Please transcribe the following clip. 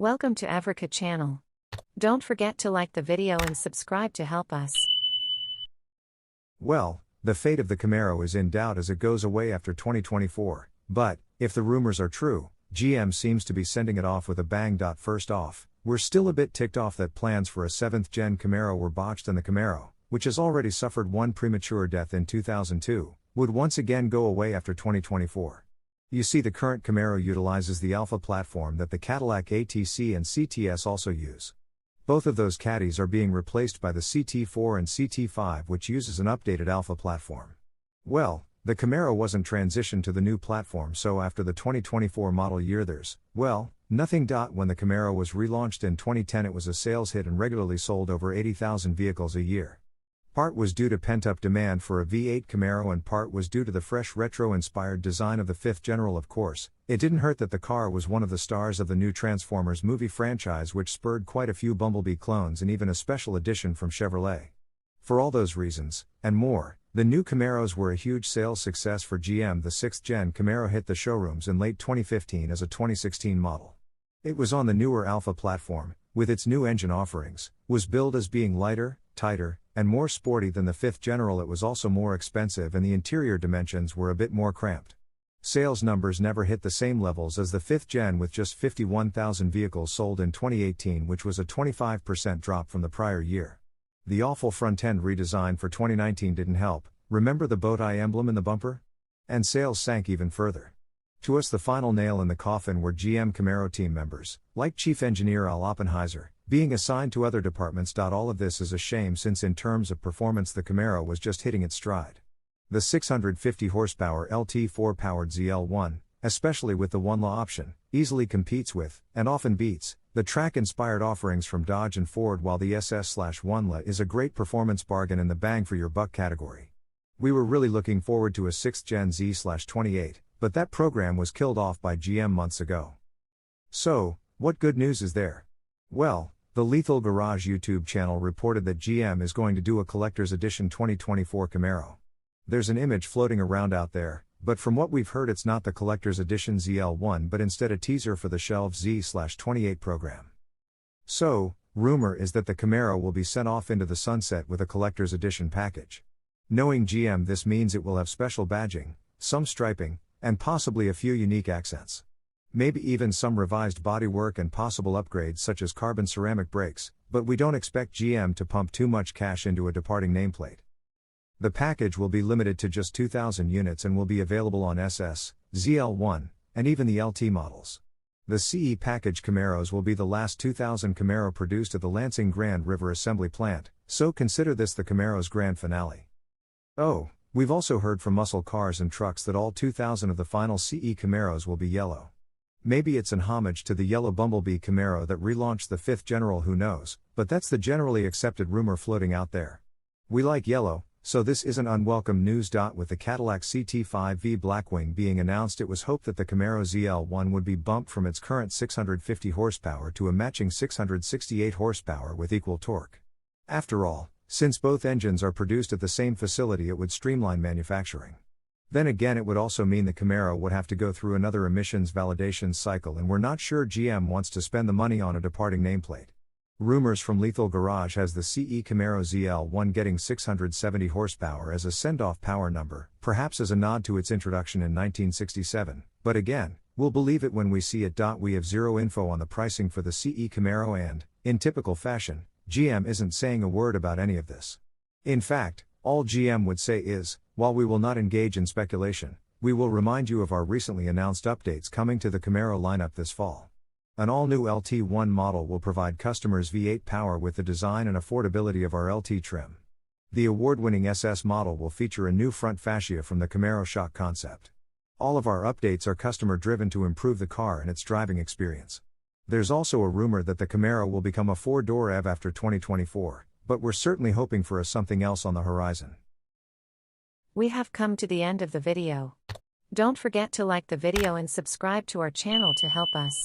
Welcome to Africa channel. Don't forget to like the video and subscribe to help us. Well, the fate of the Camaro is in doubt as it goes away after 2024, but, if the rumors are true, GM seems to be sending it off with a bang. First off, we're still a bit ticked off that plans for a 7th-gen Camaro were botched and the Camaro, which has already suffered one premature death in 2002, would once again go away after 2024. You see, the current Camaro utilizes the Alpha platform that the Cadillac ATC and CTS also use. Both of those caddies are being replaced by the CT4 and CT5, which uses an updated Alpha platform. Well, the Camaro wasn't transitioned to the new platform, so after the 2024 model year there's, well, nothing. When the Camaro was relaunched in 2010 it was a sales hit and regularly sold over 80,000 vehicles a year. Part was due to pent-up demand for a V8 Camaro and part was due to the fresh retro-inspired design of the 5th General. Of course, it didn't hurt that the car was one of the stars of the new Transformers movie franchise, which spurred quite a few Bumblebee clones and even a special edition from Chevrolet. For all those reasons, and more, the new Camaros were a huge sales success for GM. The 6th-gen Camaro hit the showrooms in late 2015 as a 2016 model. It was on the newer Alpha platform, with its new engine offerings, was billed as being lighter, tighter, and more sporty than the 5th General. It was also more expensive and the interior dimensions were a bit more cramped. Sales numbers never hit the same levels as the 5th Gen, with just 51,000 vehicles sold in 2018, which was a 25% drop from the prior year. The awful front-end redesign for 2019 didn't help. Remember the boat eye emblem in the bumper? And sales sank even further. To us, the final nail in the coffin were GM Camaro team members, like Chief Engineer Al Oppenheiser, being assigned to other departments. All of this is a shame, since in terms of performance the Camaro was just hitting its stride. The 650 horsepower LT4 powered ZL1, especially with the one-law option, easily competes with, and often beats, the track-inspired offerings from Dodge and Ford, while the SS/1LA is a great performance bargain in the bang for your buck category. We were really looking forward to a 6th Gen Z/28, but that program was killed off by GM months ago. So, what good news is there? Well, the Lethal Garage YouTube channel reported that GM is going to do a collector's edition 2024 Camaro. There's an image floating around out there, but from what we've heard it's not the collector's edition ZL1 but instead a teaser for the shelved Z/28 program. So, rumor is that the Camaro will be sent off into the sunset with a collector's edition package. Knowing GM, this means it will have special badging, some striping, and possibly a few unique accents. Maybe even some revised bodywork and possible upgrades such as carbon ceramic brakes, but we don't expect GM to pump too much cash into a departing nameplate. The package will be limited to just 2,000 units and will be available on SS, ZL1, and even the LT models. The CE package Camaros will be the last 2,000 Camaro produced at the Lansing Grand River Assembly Plant, so consider this the Camaro's grand finale. Oh, we've also heard from Muscle Cars and Trucks that all 2,000 of the final CE Camaros will be yellow. Maybe it's an homage to the yellow Bumblebee Camaro that relaunched the 5th General, who knows, but that's the generally accepted rumor floating out there. We like yellow, so this isn't unwelcome news. With the Cadillac CT5V Blackwing being announced, it was hoped that the Camaro ZL1 would be bumped from its current 650 horsepower to a matching 668 horsepower with equal torque. After all, since both engines are produced at the same facility, it would streamline manufacturing. Then again, it would also mean the Camaro would have to go through another emissions validation cycle, and we're not sure GM wants to spend the money on a departing nameplate. Rumors from Lethal Garage has the CE Camaro ZL1 getting 670 horsepower as a send-off power number, perhaps as a nod to its introduction in 1967, but again, we'll believe it when we see it. We have zero info on the pricing for the CE Camaro and, in typical fashion, GM isn't saying a word about any of this. In fact, all GM would say is, while we will not engage in speculation, we will remind you of our recently announced updates coming to the Camaro lineup this fall. An all-new LT1 model will provide customers V8 power with the design and affordability of our LT trim. The award-winning SS model will feature a new front fascia from the Camaro shock concept. All of our updates are customer-driven to improve the car and its driving experience. There's also a rumor that the Camaro will become a 4-door EV after 2024, but we're certainly hoping for something else on the horizon. We have come to the end of the video. Don't forget to like the video and subscribe to our channel to help us.